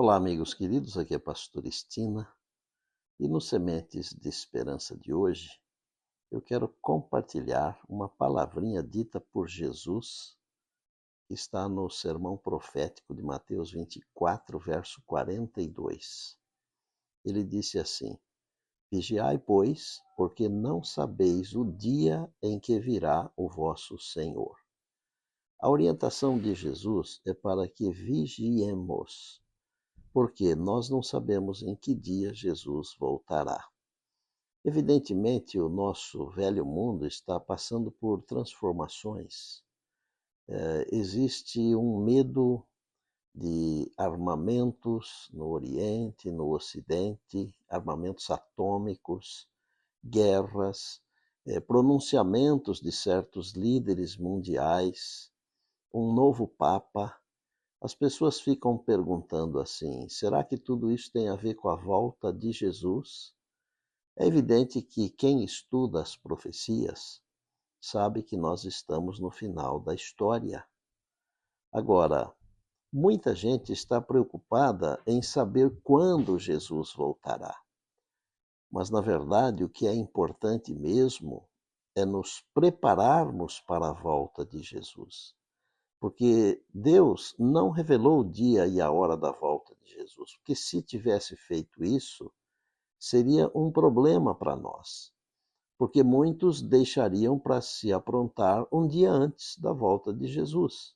Olá, amigos queridos, aqui é a pastora Estina e no Sementes de Esperança de hoje eu quero compartilhar uma palavrinha dita por Jesus que está no sermão profético de Mateus 24, verso 42. Ele disse assim: Vigiai, pois, porque não sabeis o dia em que virá o vosso Senhor. A orientação de Jesus é para que vigiemos, porque nós não sabemos em que dia Jesus voltará. Evidentemente, o nosso velho mundo está passando por transformações. Existe um medo de armamentos no Oriente, no Ocidente, armamentos atômicos, guerras, pronunciamentos de certos líderes mundiais, um novo Papa. As pessoas ficam perguntando assim: será que tudo isso tem a ver com a volta de Jesus? É evidente que quem estuda as profecias sabe que nós estamos no final da história. Agora, muita gente está preocupada em saber quando Jesus voltará. Mas, na verdade, o que é importante mesmo é nos prepararmos para a volta de Jesus. Porque Deus não revelou o dia e a hora da volta de Jesus, porque se tivesse feito isso, seria um problema para nós, porque muitos deixariam para se aprontar um dia antes da volta de Jesus.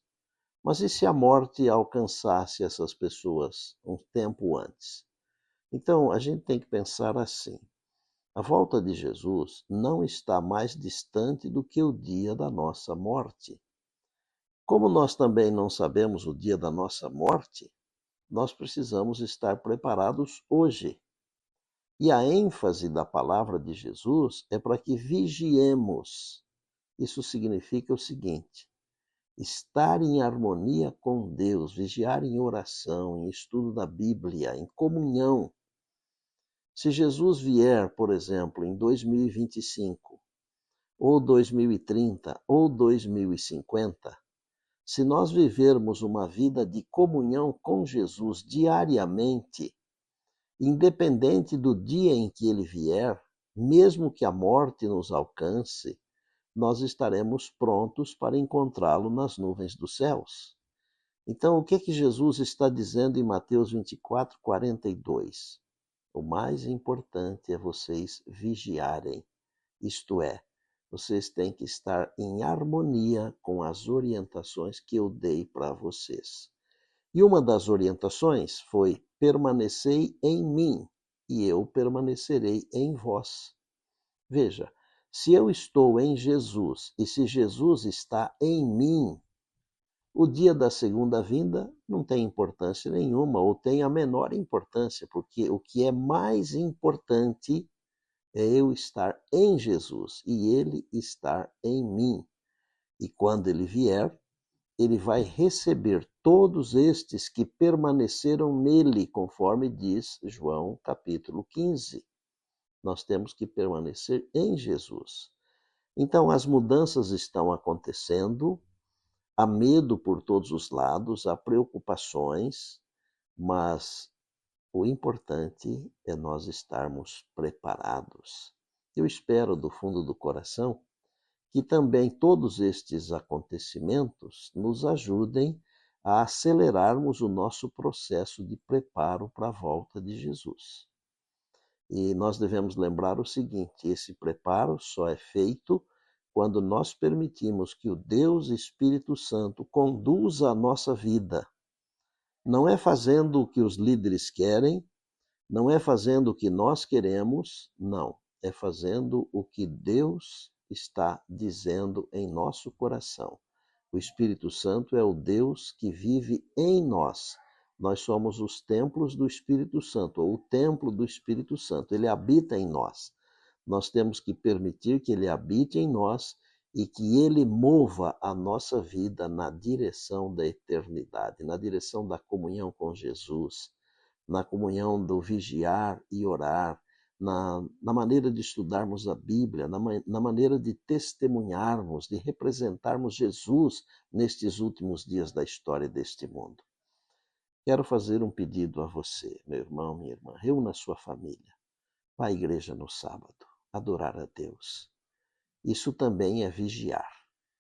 Mas e se a morte alcançasse essas pessoas um tempo antes? Então, a gente tem que pensar assim: a volta de Jesus não está mais distante do que o dia da nossa morte. Como nós também não sabemos o dia da nossa morte, nós precisamos estar preparados hoje. E a ênfase da palavra de Jesus é para que vigiemos. Isso significa o seguinte: estar em harmonia com Deus, vigiar em oração, em estudo da Bíblia, em comunhão. Se Jesus vier, por exemplo, em 2025, ou 2030, ou 2050, se nós vivermos uma vida de comunhão com Jesus diariamente, independente do dia em que ele vier, mesmo que a morte nos alcance, nós estaremos prontos para encontrá-lo nas nuvens dos céus. Então, o que que Jesus está dizendo em Mateus 24, 42? O mais importante é vocês vigiarem, isto é, vocês têm que estar em harmonia com as orientações que eu dei para vocês. E uma das orientações foi: permanecei em mim, e eu permanecerei em vós. Veja, se eu estou em Jesus e se Jesus está em mim, o dia da segunda vinda não tem importância nenhuma, ou tem a menor importância, porque o que é mais importante é eu estar em Jesus e ele estar em mim. E quando ele vier, ele vai receber todos estes que permaneceram nele, conforme diz João capítulo 15. Nós temos que permanecer em Jesus. Então, as mudanças estão acontecendo, há medo por todos os lados, há preocupações, mas o importante é nós estarmos preparados. Eu espero do fundo do coração que também todos estes acontecimentos nos ajudem a acelerarmos o nosso processo de preparo para a volta de Jesus. E nós devemos lembrar o seguinte: esse preparo só é feito quando nós permitimos que o Deus Espírito Santo conduza a nossa vida. Não é fazendo o que os líderes querem, não é fazendo o que nós queremos, não. É fazendo o que Deus está dizendo em nosso coração. O Espírito Santo é o Deus que vive em nós. Nós somos os templos do Espírito Santo, ou o templo do Espírito Santo. Ele habita em nós. Nós temos que permitir que ele habite em nós e que ele mova a nossa vida na direção da eternidade, na direção da comunhão com Jesus, na comunhão do vigiar e orar, na maneira de estudarmos a Bíblia, na maneira de testemunharmos, de representarmos Jesus nestes últimos dias da história deste mundo. Quero fazer um pedido a você, meu irmão, minha irmã. Reúna a sua família. Vá à igreja no sábado, adorar a Deus. Isso também é vigiar.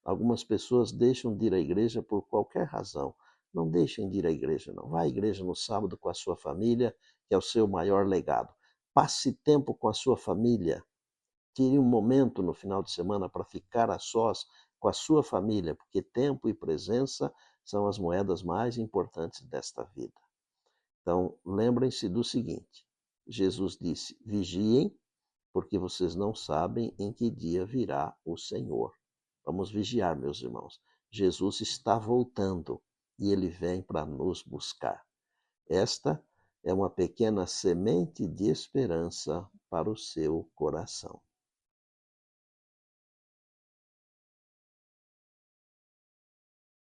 Algumas pessoas deixam de ir à igreja por qualquer razão. Não deixem de ir à igreja, não. Vá à igreja no sábado com a sua família, que é o seu maior legado. Passe tempo com a sua família. Tire um momento no final de semana para ficar a sós com a sua família, porque tempo e presença são as moedas mais importantes desta vida. Então, lembrem-se do seguinte: Jesus disse: vigiem, porque vocês não sabem em que dia virá o Senhor. Vamos vigiar, meus irmãos. Jesus está voltando e ele vem para nos buscar. Esta é uma pequena semente de esperança para o seu coração.